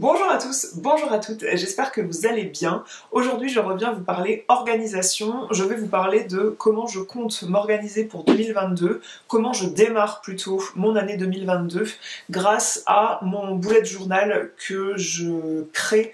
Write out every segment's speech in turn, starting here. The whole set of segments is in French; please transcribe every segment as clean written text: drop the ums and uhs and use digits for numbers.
Bonjour à tous, bonjour à toutes, j'espère que vous allez bien. Aujourd'hui je reviens vous parler organisation, je vais vous parler de comment je compte m'organiser pour 2022, comment je démarre plutôt mon année 2022 grâce à mon bullet journal que je crée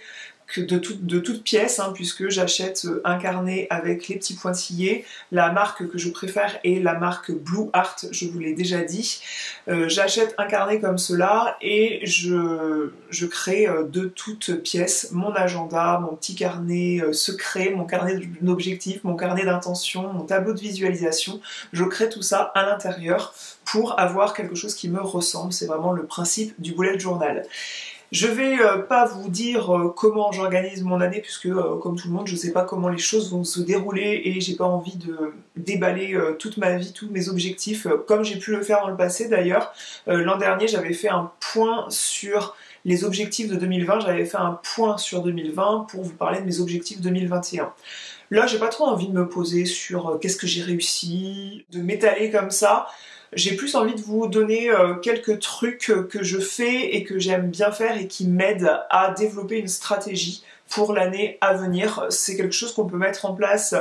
de toutes pièces, puisque j'achète un carnet avec les petits pointillés. La marque que je préfère est la marque Blue Art, je vous l'ai déjà dit. J'achète un carnet comme cela et je crée de toutes pièces mon agenda, mon petit carnet secret, mon carnet d'objectifs, mon carnet d'intention, mon tableau de visualisation. Je crée tout ça à l'intérieur pour avoir quelque chose qui me ressemble. C'est vraiment le principe du bullet journal. Je vais pas vous dire comment j'organise mon année puisque comme tout le monde je sais pas comment les choses vont se dérouler et j'ai pas envie de déballer toute ma vie, tous mes objectifs comme j'ai pu le faire dans le passé d'ailleurs. L'an dernier j'avais fait un point sur les objectifs de 2020, j'avais fait un point sur 2020 pour vous parler de mes objectifs 2021. Là j'ai pas trop envie de me poser sur qu'est-ce que j'ai réussi, de m'étaler comme ça. J'ai plus envie de vous donner quelques trucs que je fais et que j'aime bien faire et qui m'aident à développer une stratégie pour l'année à venir. C'est quelque chose qu'on peut mettre en place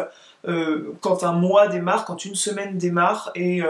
quand un mois démarre, quand une semaine démarre et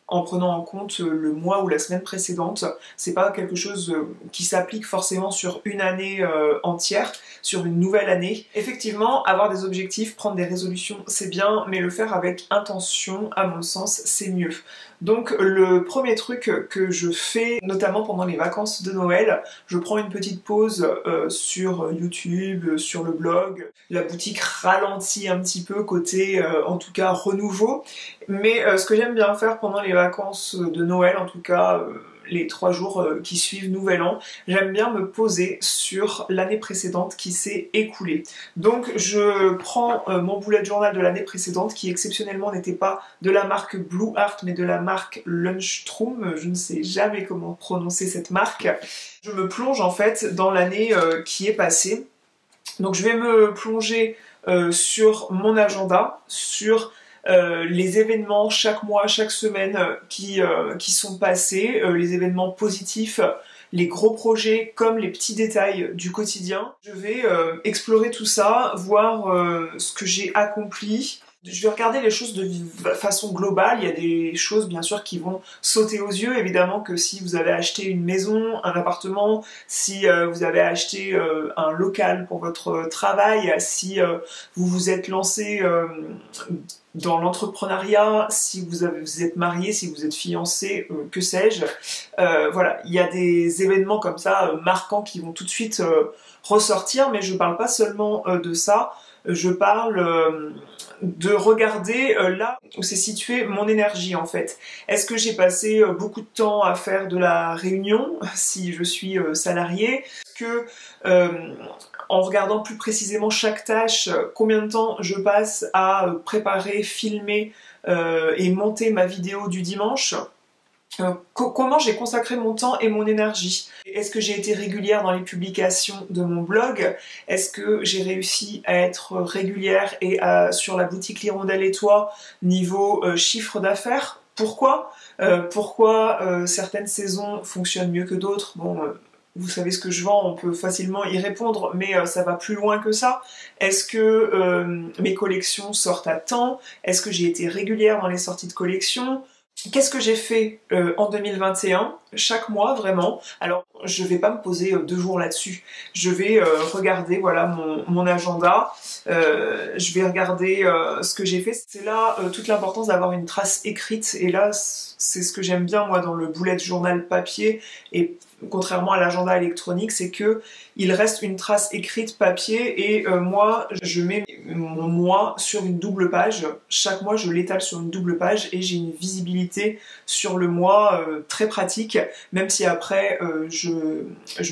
en prenant en compte le mois ou la semaine précédente. C'est pas quelque chose qui s'applique forcément sur une année entière, sur une nouvelle année. Effectivement, avoir des objectifs, prendre des résolutions, c'est bien, mais le faire avec intention, à mon sens, c'est mieux. Donc le premier truc que je fais, notamment pendant les vacances de Noël, je prends une petite pause sur YouTube, sur le blog. La boutique ralentit un petit peu côté, en tout cas, renouveau. Mais ce que j'aime bien faire pendant les vacances de Noël, en tout cas les 3 jours qui suivent Nouvel An, j'aime bien me poser sur l'année précédente qui s'est écoulée. Donc je prends mon bullet journal de l'année précédente qui exceptionnellement n'était pas de la marque Blue Art mais de la marque Lunchroom, je ne sais jamais comment prononcer cette marque. Je me plonge en fait dans l'année qui est passée. Donc je vais me plonger sur mon agenda, sur les événements chaque mois, chaque semaine qui sont passés, les événements positifs, les gros projets comme les petits détails du quotidien. Je vais explorer tout ça, voir ce que j'ai accompli. Je vais regarder les choses de façon globale. Il y a des choses bien sûr qui vont sauter aux yeux. Évidemment que si vous avez acheté une maison, un appartement, si vous avez acheté un local pour votre travail, si vous vous êtes lancé dans l'entrepreneuriat, si vous êtes marié, si vous êtes fiancé, que sais-je. Voilà, il y a des événements comme ça marquants qui vont tout de suite ressortir, mais je parle pas seulement de ça. Je parle de regarder là où s'est située mon énergie en fait. Est-ce que j'ai passé beaucoup de temps à faire de la réunion si je suis salariée? Est-ce que en regardant plus précisément chaque tâche, combien de temps je passe à préparer, filmer et monter ma vidéo du dimanche? Comment j'ai consacré mon temps et mon énergie? Est-ce que j'ai été régulière dans les publications de mon blog? Est-ce que j'ai réussi à être régulière et sur la boutique L'Hirondelle et Toi niveau chiffre d'affaires? Pourquoi? Pourquoi certaines saisons fonctionnent mieux que d'autres? Bon, vous savez ce que je vends, on peut facilement y répondre, mais ça va plus loin que ça. Est-ce que mes collections sortent à temps? Est-ce que j'ai été régulière dans les sorties de collections? Qu'est-ce que j'ai fait en 2021, chaque mois vraiment? Alors je vais pas me poser 2 jours là-dessus, je vais regarder voilà mon agenda, je vais regarder ce que j'ai fait. C'est là toute l'importance d'avoir une trace écrite, et là c'est ce que j'aime bien moi dans le bullet journal papier, et contrairement à l'agenda électronique, c'est que il reste une trace écrite papier, et moi je mets mon mois sur une double page. Chaque mois je l'étale sur une double page et j'ai une visibilité sur le mois très pratique, même si après je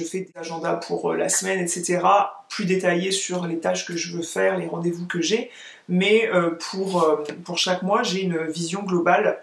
fais des agendas pour la semaine, etc. plus détaillés sur les tâches que je veux faire, les rendez-vous que j'ai, mais pour chaque mois j'ai une vision globale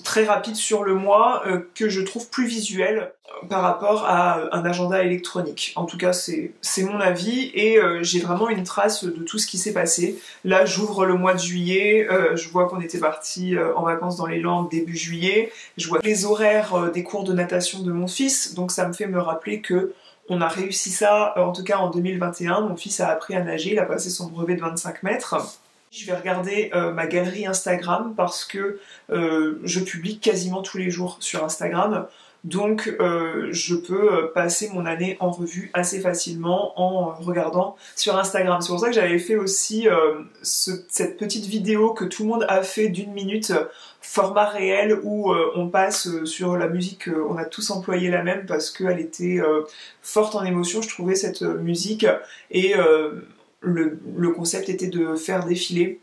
très rapide sur le mois que je trouve plus visuel par rapport à un agenda électronique. En tout cas, c'est mon avis et j'ai vraiment une trace de tout ce qui s'est passé. Là, j'ouvre le mois de juillet, je vois qu'on était parti en vacances dans les Landes début juillet, je vois les horaires des cours de natation de mon fils, donc ça me fait me rappeler que on a réussi ça, en tout cas en 2021, mon fils a appris à nager, il a passé son brevet de 25 mètres. Je vais regarder ma galerie Instagram parce que je publie quasiment tous les jours sur Instagram, donc je peux passer mon année en revue assez facilement en regardant sur Instagram. C'est pour ça que j'avais fait aussi cette petite vidéo que tout le monde a fait d'1 minute, format réel, où on passe sur la musique, on a tous employé la même parce qu'elle était forte en émotion, je trouvais, cette musique, et le concept était de faire défiler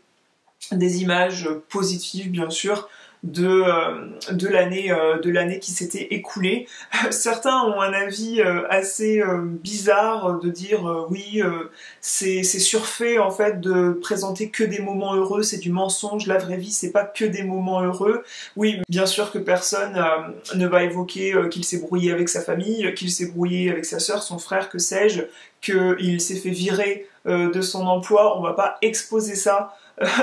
des images positives, bien sûr, de l'année qui s'était écoulée. Certains ont un avis assez bizarre de dire oui, c'est surfait en fait de présenter que des moments heureux, c'est du mensonge, la vraie vie c'est pas que des moments heureux. Oui, bien sûr que personne ne va évoquer qu'il s'est brouillé avec sa famille, qu'il s'est brouillé avec sa sœur, son frère, que sais-je, qu'il s'est fait virer de son emploi. On va pas exposer ça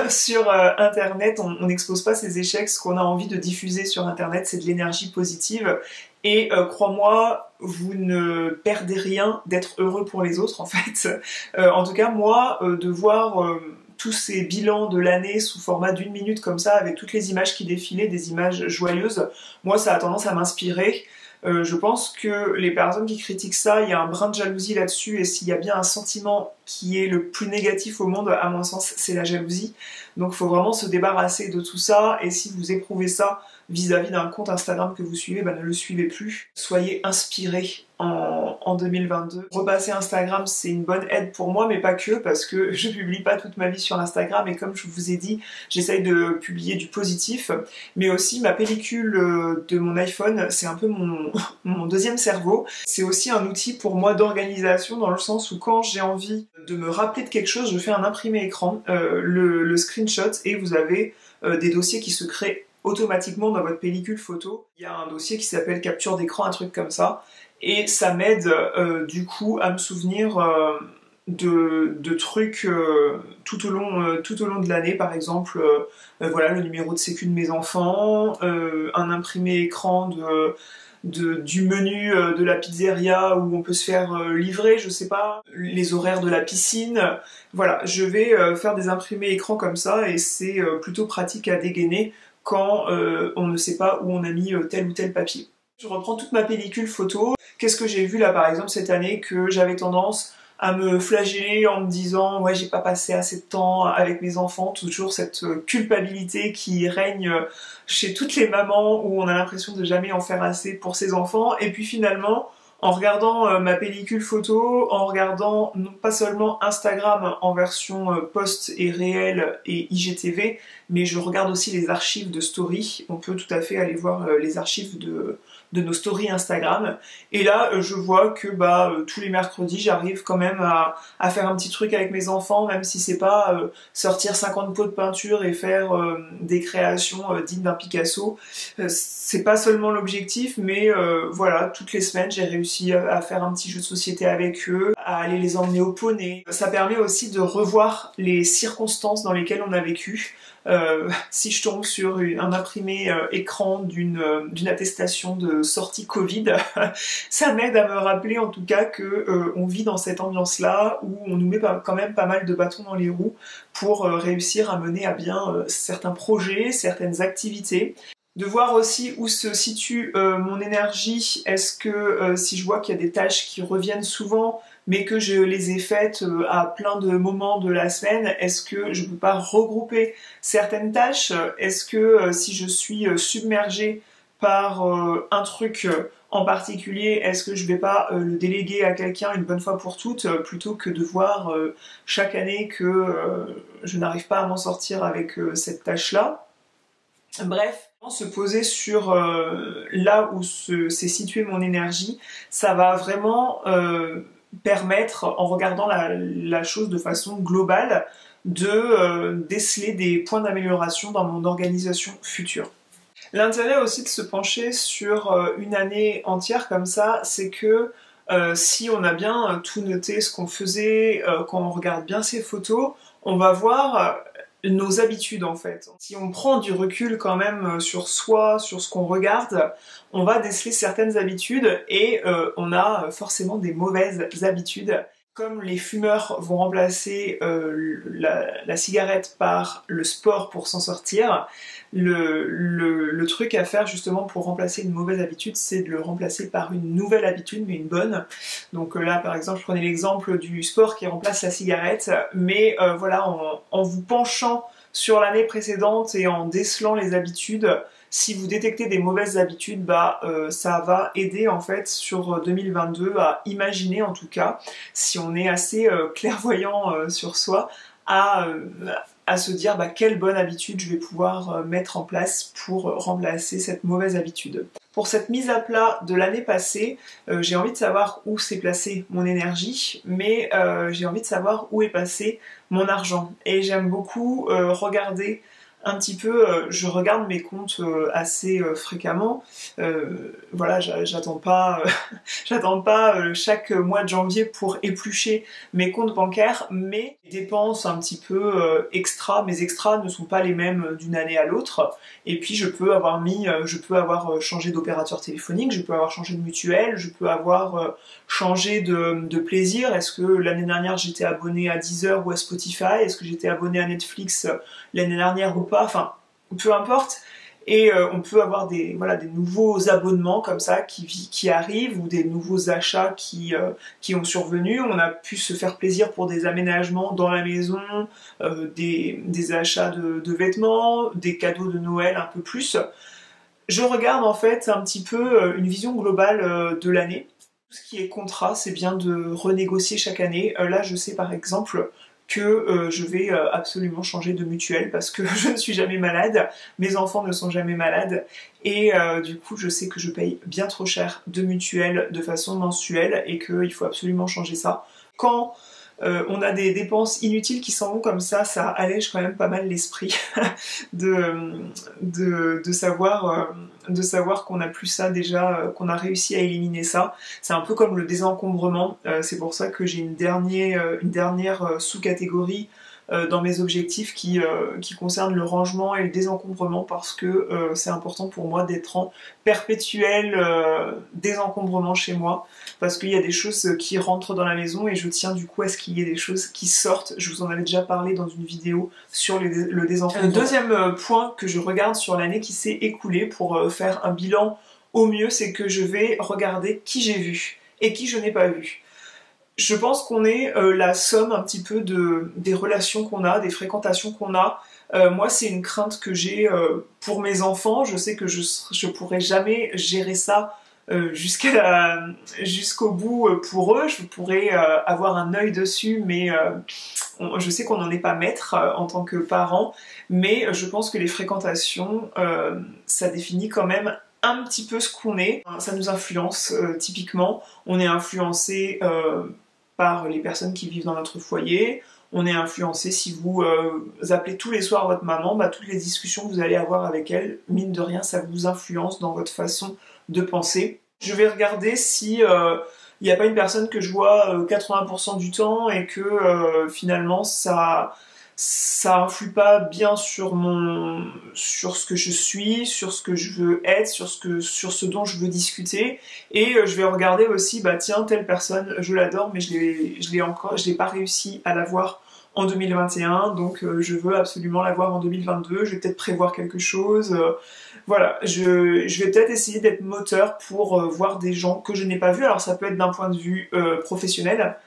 sur internet, on n'expose pas ses échecs. Ce qu'on a envie de diffuser sur internet, c'est de l'énergie positive, et crois-moi, vous ne perdez rien d'être heureux pour les autres en fait. En tout cas moi, de voir tous ces bilans de l'année sous format d'1 minute comme ça, avec toutes les images qui défilaient, des images joyeuses, moi ça a tendance à m'inspirer. Je pense que les personnes qui critiquent ça, il y a un brin de jalousie là-dessus, et s'il y a bien un sentiment qui est le plus négatif au monde, à mon sens, c'est la jalousie. Donc il faut vraiment se débarrasser de tout ça, et si vous éprouvez ça vis-à-vis d'un compte Instagram que vous suivez, ne le suivez plus. Soyez inspirés en 2022. Repasser Instagram, c'est une bonne aide pour moi, mais pas que, parce que je publie pas toute ma vie sur Instagram, et comme je vous ai dit, j'essaye de publier du positif, mais aussi ma pellicule de mon iPhone, c'est un peu mon deuxième cerveau. C'est aussi un outil pour moi d'organisation, dans le sens où quand j'ai envie de me rappeler de quelque chose, je fais un imprimé écran, le screenshot, et vous avez des dossiers qui se créent automatiquement dans votre pellicule photo. Il y a un dossier qui s'appelle capture d'écran, un truc comme ça, et ça m'aide du coup à me souvenir de trucs tout au long de l'année. Par exemple, voilà, le numéro de sécu de mes enfants, un imprimé écran du menu de la pizzeria où on peut se faire livrer, je sais pas, les horaires de la piscine. Voilà, je vais faire des imprimés écran comme ça, et c'est plutôt pratique à dégainer quand on ne sait pas où on a mis tel ou tel papier. Je reprends toute ma pellicule photo. Qu'est-ce que j'ai vu là par exemple cette année que j'avais tendance à me flageller en me disant ouais, j'ai pas passé assez de temps avec mes enfants, toujours cette culpabilité qui règne chez toutes les mamans, où on a l'impression de jamais en faire assez pour ses enfants, et puis finalement en regardant ma pellicule photo, en regardant non pas seulement Instagram en version post et réel et IGTV, mais je regarde aussi les archives de story. On peut tout à fait aller voir les archives de nos stories Instagram, et là je vois que tous les mercredis j'arrive quand même à faire un petit truc avec mes enfants, même si c'est pas sortir 50 pots de peinture et faire des créations dignes d'un Picasso. C'est pas seulement l'objectif, mais voilà, toutes les semaines j'ai réussi à faire un petit jeu de société avec eux, à aller les emmener au poney. Ça permet aussi de revoir les circonstances dans lesquelles on a vécu. Si je tombe sur un imprimé écran d'une attestation de sortie Covid, ça m'aide à me rappeler en tout cas que on vit dans cette ambiance-là, où on nous met quand même pas mal de bâtons dans les roues pour réussir à mener à bien certains projets, certaines activités. De voir aussi où se situe mon énergie. Est-ce que si je vois qu'il y a des tâches qui reviennent souvent, mais que je les ai faites à plein de moments de la semaine, est-ce que je peux pas regrouper certaines tâches? Est-ce que si je suis submergée par un truc en particulier, est-ce que je vais pas le déléguer à quelqu'un une bonne fois pour toutes, plutôt que de voir chaque année que je n'arrive pas à m'en sortir avec cette tâche-là? Bref, se poser sur là où s'est située mon énergie, ça va vraiment permettre, en regardant la chose de façon globale, de déceler des points d'amélioration dans mon organisation future. L'intérêt aussi de se pencher sur une année entière comme ça, c'est que si on a bien tout noté ce qu'on faisait, quand on regarde bien ces photos, on va voir nos habitudes en fait. Si on prend du recul quand même sur soi, sur ce qu'on regarde, on va déceler certaines habitudes et on a forcément des mauvaises habitudes. Comme les fumeurs vont remplacer la cigarette par le sport pour s'en sortir, le truc à faire justement pour remplacer une mauvaise habitude, c'est de le remplacer par une nouvelle habitude, mais une bonne. Donc là, par exemple, je prenais l'exemple du sport qui remplace la cigarette, mais voilà, en vous penchant sur l'année précédente et en décelant les habitudes, si vous détectez des mauvaises habitudes, ça va aider en fait sur 2022 à imaginer en tout cas, si on est assez clairvoyant sur soi, à, à se dire quelle bonne habitude je vais pouvoir mettre en place pour remplacer cette mauvaise habitude. Pour cette mise à plat de l'année passée, j'ai envie de savoir où s'est placée mon énergie, mais j'ai envie de savoir où est passé mon argent. Et j'aime beaucoup regarder un petit peu, je regarde mes comptes assez fréquemment. Voilà, j'attends pas, j'attends pas chaque mois de janvier pour éplucher mes comptes bancaires, mais les dépenses un petit peu extra, mes extras ne sont pas les mêmes d'une année à l'autre. Et puis je peux avoir changé d'opérateur téléphonique, je peux avoir changé de mutuelle, je peux avoir changé de plaisir. Est-ce que l'année dernière j'étais abonné à Deezer ou à Spotify? Est-ce que j'étais abonné à Netflix l'année dernière ou pas? Enfin, peu importe. Et on peut avoir des nouveaux abonnements comme ça qui arrivent ou des nouveaux achats qui ont survenu. On a pu se faire plaisir pour des aménagements dans la maison, des achats de vêtements, des cadeaux de Noël un peu plus. Je regarde en fait un petit peu une vision globale de l'année. Tout ce qui est contrat, c'est bien de renégocier chaque année. Là, je sais par exemple que je vais absolument changer de mutuelle parce que je ne suis jamais malade, mes enfants ne sont jamais malades et du coup je sais que je paye bien trop cher de mutuelle de façon mensuelle et qu'il faut absolument changer ça. Quand on a des dépenses inutiles qui s'en vont comme ça allège quand même pas mal l'esprit de savoir qu'on n'a plus ça déjà, qu'on a réussi à éliminer ça. C'est un peu comme le désencombrement, c'est pour ça que j'ai une dernière sous-catégorie dans mes objectifs qui concerne le rangement et le désencombrement parce que c'est important pour moi d'être en perpétuel désencombrement chez moi parce qu'il y a des choses qui rentrent dans la maison et je tiens du coup à ce qu'il y ait des choses qui sortent. Je vous en avais déjà parlé dans une vidéo sur le désencombrement. Le deuxième point que je regarde sur l'année qui s'est écoulée pour faire un bilan au mieux, c'est que je vais regarder qui j'ai vu et qui je n'ai pas vu. Je pense qu'on est la somme un petit peu des relations qu'on a, des fréquentations qu'on a. Moi, c'est une crainte que j'ai pour mes enfants. Je sais que je pourrais jamais gérer ça jusqu'au bout pour eux. Je pourrais avoir un œil dessus, mais je sais qu'on n'en est pas maître en tant que parent. Mais je pense que les fréquentations, ça définit quand même un petit peu ce qu'on est. Ça nous influence typiquement. On est influencé par les personnes qui vivent dans notre foyer. On est influencé si vous appelez tous les soirs votre maman, toutes les discussions que vous allez avoir avec elle, mine de rien, ça vous influence dans votre façon de penser. Je vais regarder si il n'y a pas une personne que je vois 80% du temps et que finalement ça influe pas bien sur ce que je suis, sur ce que je veux être, sur ce dont je veux discuter. Et je vais regarder aussi, tiens, telle personne, je l'adore, mais je l'ai pas réussi à l'avoir en 2021, donc je veux absolument l'avoir en 2022. Je vais peut-être prévoir quelque chose. Voilà, je vais peut-être essayer d'être moteur pour voir des gens que je n'ai pas vus. Alors ça peut être d'un point de vue professionnel,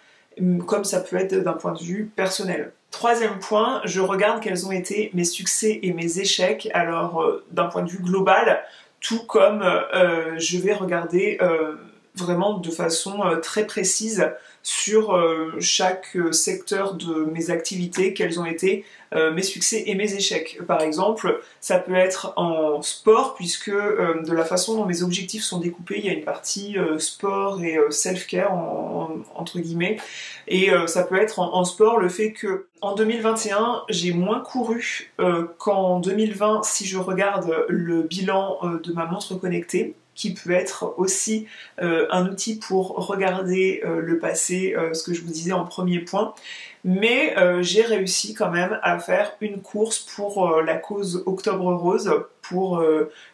comme ça peut être d'un point de vue personnel. Troisième point, je regarde quels ont été mes succès et mes échecs, alors d'un point de vue global, tout comme je vais regarder vraiment de façon très précise sur chaque secteur de mes activités, quels ont été mes succès et mes échecs. Par exemple, ça peut être en sport, puisque de la façon dont mes objectifs sont découpés, il y a une partie sport et self-care entre guillemets, et ça peut être en sport le fait que en 2021 j'ai moins couru qu'en 2020 si je regarde le bilan de ma montre connectée, qui peut être aussi un outil pour regarder le passé, ce que je vous disais en premier point. Mais j'ai réussi quand même à faire une course pour la cause Octobre Rose, pour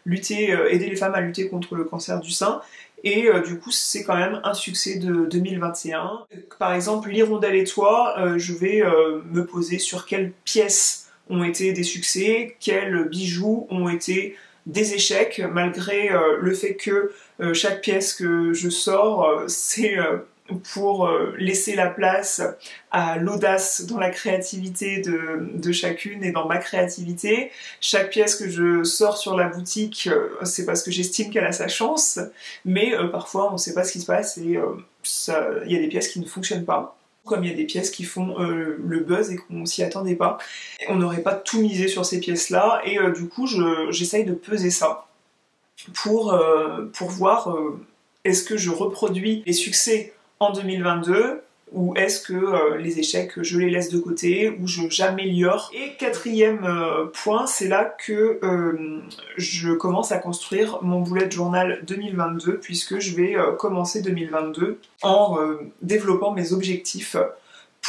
aider les femmes à lutter contre le cancer du sein. Et du coup, c'est quand même un succès de 2021. Par exemple, l'Hirondelle et toi, je vais me poser sur quelles pièces ont été des succès, quels bijoux ont été des échecs, malgré le fait que chaque pièce que je sors, c'est pour laisser la place à l'audace dans la créativité de chacune et dans ma créativité. Chaque pièce que je sors sur la boutique, c'est parce que j'estime qu'elle a sa chance, mais parfois on ne sait pas ce qui se passe et il y a des pièces qui ne fonctionnent pas. Comme il y a des pièces qui font le buzz et qu'on s'y attendait pas. On n'aurait pas tout misé sur ces pièces-là, et du coup j'essaye de peser ça pour voir est-ce que je reproduis les succès en 2022 ou est-ce que les échecs je les laisse de côté ou j'améliore. Et quatrième point, c'est là que je commence à construire mon bullet journal 2022, puisque je vais commencer 2022 en développant mes objectifs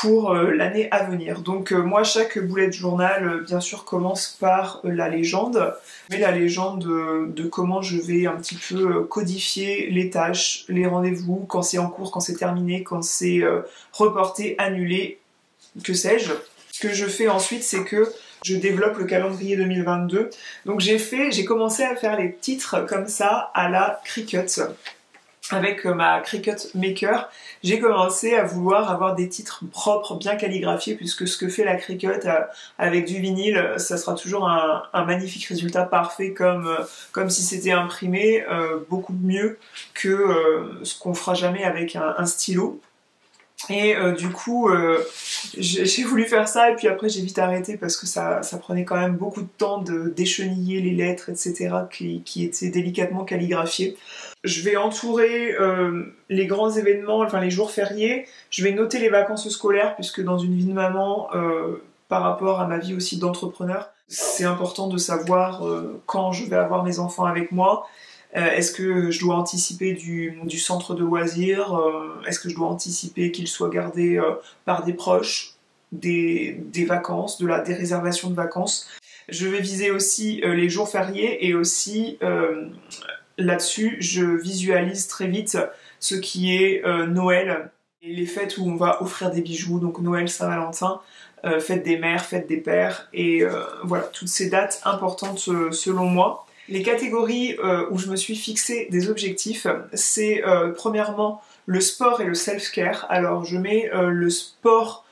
pour l'année à venir. Donc moi, chaque bullet journal bien sûr commence par la légende, mais la légende de comment je vais un petit peu codifier les tâches, les rendez-vous, quand c'est en cours, quand c'est terminé, quand c'est reporté, annulé, que sais-je. Ce que je fais ensuite, c'est que je développe le calendrier 2022. Donc j'ai commencé à faire les titres comme ça à la Cricut. Avec ma Cricut Maker, j'ai commencé à vouloir avoir des titres propres, bien calligraphiés, puisque ce que fait la Cricut avec du vinyle, ça sera toujours un magnifique résultat parfait, comme si c'était imprimé, beaucoup mieux que ce qu'on fera jamais avec un stylo. Et du coup, j'ai voulu faire ça, et puis après j'ai vite arrêté parce que ça prenait quand même beaucoup de temps de décheniller les lettres, etc., qui étaient délicatement calligraphiées. Je vais entourer les grands événements, enfin les jours fériés. Je vais noter les vacances scolaires, puisque dans une vie de maman, par rapport à ma vie aussi d'entrepreneur, c'est important de savoir quand je vais avoir mes enfants avec moi. Est-ce que je dois anticiper du centre de loisirs? Est-ce que je dois anticiper qu'ils soient gardés par des proches, des vacances, des réservations de vacances? Je vais viser aussi les jours fériés, et aussi là-dessus, je visualise très vite ce qui est Noël et les fêtes où on va offrir des bijoux, donc Noël, Saint-Valentin, fête des mères, fête des pères, et voilà, toutes ces dates importantes selon moi. Les catégories où je me suis fixé des objectifs, c'est premièrement le sport et le self-care. Alors je mets le sport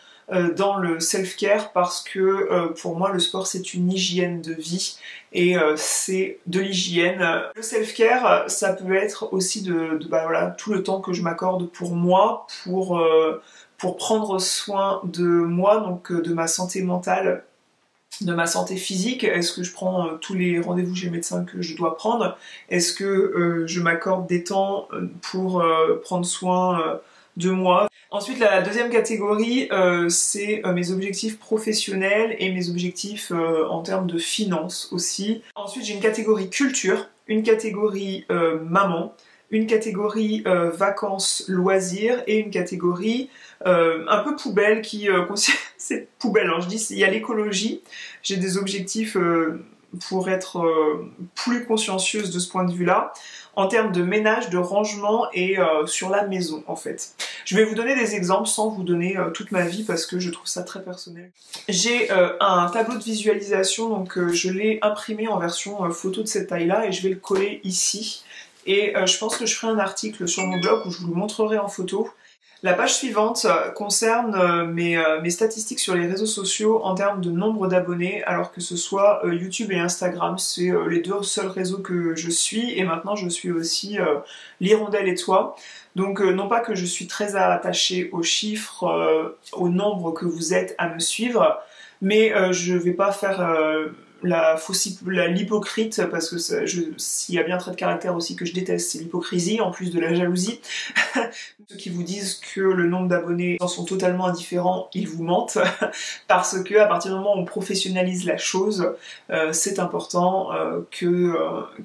dans le self-care parce que pour moi le sport c'est une hygiène de vie, et c'est de l'hygiène. Le self-care, ça peut être aussi voilà, tout le temps que je m'accorde pour moi, pour prendre soin de moi, donc de ma santé mentale, de ma santé physique. Est-ce que je prends tous les rendez-vous chez le médecin que je dois prendre? Est-ce que je m'accorde des temps pour prendre soin de moi? Ensuite, la deuxième catégorie, c'est mes objectifs professionnels et mes objectifs en termes de finances aussi. Ensuite, j'ai une catégorie culture, une catégorie maman, une catégorie vacances, loisirs, et une catégorie un peu poubelle qui c'est poubelle. Alors je dis, il y a l'écologie, j'ai des objectifs pour être plus consciencieuse de ce point de vue-là, en termes de ménage, de rangement et sur la maison en fait. Je vais vous donner des exemples sans vous donner toute ma vie parce que je trouve ça très personnel. J'ai un tableau de visualisation, donc je l'ai imprimé en version photo de cette taille-là, et je vais le coller ici. Et je pense que je ferai un article sur mon blog où je vous le montrerai en photo. La page suivante concerne mes statistiques sur les réseaux sociaux en termes de nombre d'abonnés, alors que ce soit YouTube et Instagram, c'est les deux seuls réseaux que je suis, et maintenant je suis aussi l'Hirondelle et toi. Donc non pas que je suis très attachée aux chiffres, au nombre que vous êtes à me suivre, mais je vais pas faire l'hypocrite, parce que s'il y a bien un trait de caractère aussi que je déteste, c'est l'hypocrisie, en plus de la jalousie. Ceux qui vous disent que le nombre d'abonnés en sont totalement indifférents, ils vous mentent, parce que à partir du moment où on professionnalise la chose, c'est important qu'il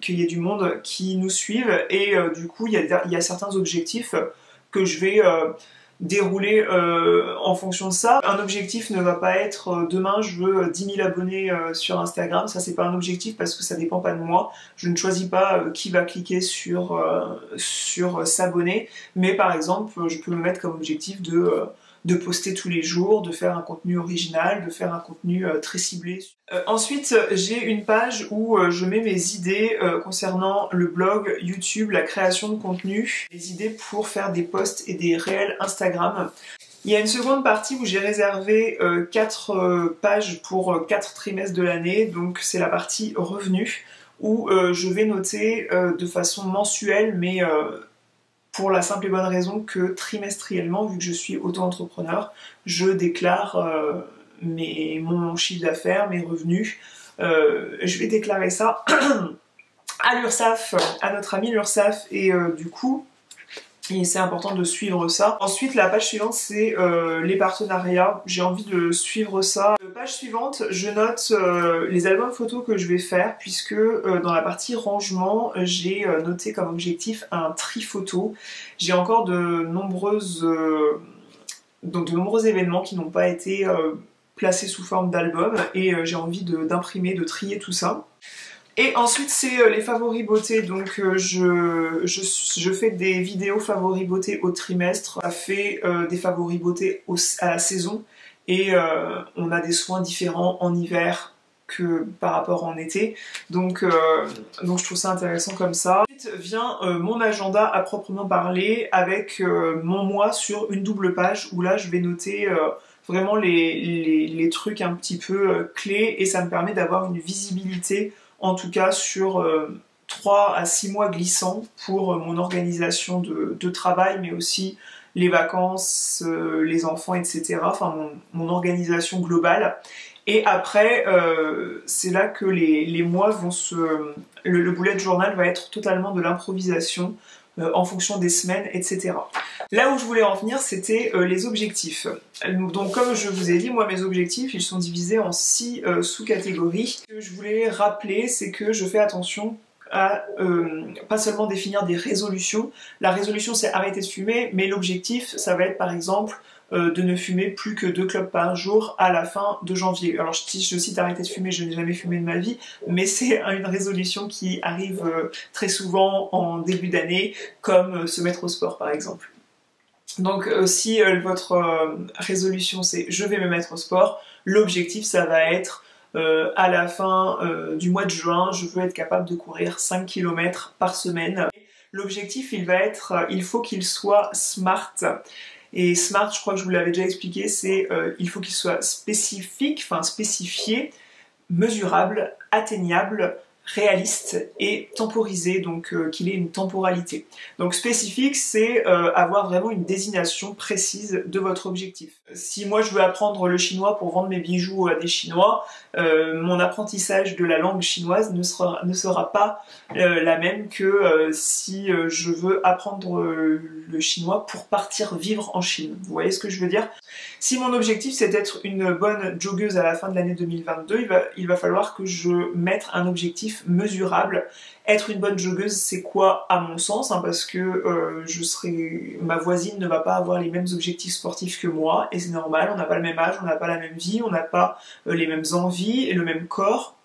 y ait du monde qui nous suive, et du coup il y a certains objectifs que je vais dérouler en fonction de ça. Un objectif ne va pas être demain je veux 10 000 abonnés sur Instagram, ça c'est pas un objectif parce que ça dépend pas de moi, je ne choisis pas qui va cliquer sur s'abonner, mais par exemple je peux me mettre comme objectif de poster tous les jours, de faire un contenu original, de faire un contenu très ciblé. Ensuite, j'ai une page où je mets mes idées concernant le blog, YouTube, la création de contenu, les idées pour faire des posts et des réels Instagram. Il y a une seconde partie où j'ai réservé 4 pages pour 4 trimestres de l'année, donc c'est la partie revenus, où je vais noter de façon mensuelle, mais pour la simple et bonne raison que trimestriellement, vu que je suis auto-entrepreneur, je déclare mon chiffre d'affaires, mes revenus. Je vais déclarer ça à l'URSSAF, à notre ami l'URSSAF, et du coup, c'est important de suivre ça. Ensuite, la page suivante, c'est les partenariats. J'ai envie de suivre ça. Page suivante, je note les albums photos que je vais faire, puisque dans la partie rangement, j'ai noté comme objectif un tri photo. J'ai encore de nombreux événements qui n'ont pas été placés sous forme d'album, et j'ai envie d'imprimer, de trier tout ça. Et ensuite c'est les favoris beauté, donc je fais des vidéos favoris beauté au trimestre, ça fait des favoris beauté à la saison, et on a des soins différents en hiver que par rapport en été, donc je trouve ça intéressant comme ça. Ensuite vient mon agenda à proprement parler, avec mon mois sur une double page, où là je vais noter vraiment les trucs un petit peu clés, et ça me permet d'avoir une visibilité en tout cas sur 3 à 6 mois glissants pour mon organisation de travail, mais aussi les vacances, les enfants, etc. Enfin mon organisation globale. Et après, c'est là que les mois vont le bullet journal va être totalement de l'improvisation en fonction des semaines, etc. Là où je voulais en venir, c'était les objectifs. Donc comme je vous ai dit, moi mes objectifs, ils sont divisés en 6 sous-catégories. Ce que je voulais rappeler, c'est que je fais attention à pas seulement définir des résolutions. La résolution, c'est arrêter de fumer, mais l'objectif, ça va être par exemple de ne fumer plus que 2 clopes par jour à la fin de janvier. Alors je cite arrêter de fumer, je n'ai jamais fumé de ma vie, mais c'est une résolution qui arrive très souvent en début d'année, comme se mettre au sport par exemple. Donc si votre résolution c'est je vais me mettre au sport, l'objectif ça va être à la fin du mois de juin, je veux être capable de courir 5 km par semaine. L'objectif il va être, il faut qu'il soit SMART. Et SMART, je crois que je vous l'avais déjà expliqué, c'est il faut qu'il soit spécifique, enfin spécifié, mesurable, atteignable, réaliste et temporisé, donc qu'il ait une temporalité. Donc spécifique, c'est avoir vraiment une désignation précise de votre objectif. Si moi je veux apprendre le chinois pour vendre mes bijoux à des Chinois, mon apprentissage de la langue chinoise ne sera pas la même que si je veux apprendre le chinois pour partir vivre en Chine. Vous voyez ce que je veux dire? Si mon objectif c'est d'être une bonne joggeuse à la fin de l'année 2022, il va falloir que je mette un objectif mesurable. Être une bonne joggeuse, c'est quoi à mon sens, hein, parce que ma voisine ne va pas avoir les mêmes objectifs sportifs que moi, et c'est normal, on n'a pas le même âge, on n'a pas la même vie, on n'a pas les mêmes envies et le même corps,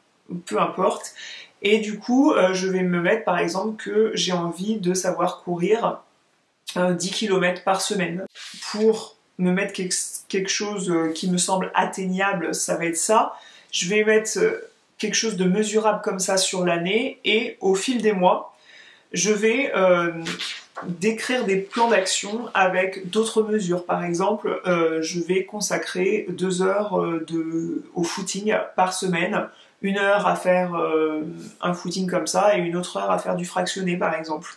peu importe. Et du coup, je vais me mettre par exemple que j'ai envie de savoir courir 10 km par semaine. Pour me mettre quelque chose qui me semble atteignable, ça va être ça. Je vais mettre quelque chose de mesurable comme ça sur l'année, et au fil des mois, je vais d'écrire des plans d'action avec d'autres mesures. Par exemple, je vais consacrer 2 heures au footing par semaine, 1 heure à faire un footing comme ça et 1 autre heure à faire du fractionné par exemple.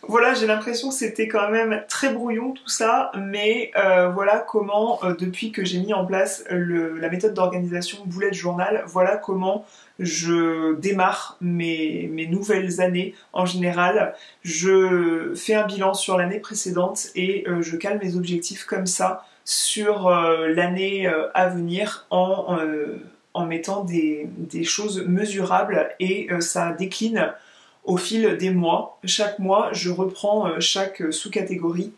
Voilà, j'ai l'impression que c'était quand même très brouillon tout ça, mais voilà comment, depuis que j'ai mis en place la méthode d'organisation Bullet Journal, voilà comment je démarre mes nouvelles années en général. Je fais un bilan sur l'année précédente et je cale mes objectifs comme ça sur l'année à venir en mettant des choses mesurables et ça décline au fil des mois. Chaque mois, je reprends chaque sous-catégorie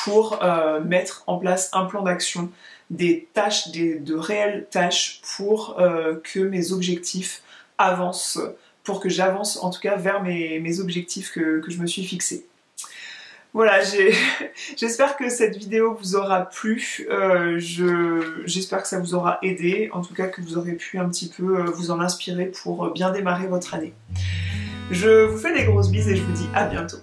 pour mettre en place un plan d'action, des tâches, de réelles tâches pour que mes objectifs avancent, pour que j'avance en tout cas vers mes objectifs que je me suis fixés. Voilà, j'espère que cette vidéo vous aura plu, j'espère que ça vous aura aidé, en tout cas que vous aurez pu un petit peu vous en inspirer pour bien démarrer votre année. Je vous fais des grosses bises et je vous dis à bientôt.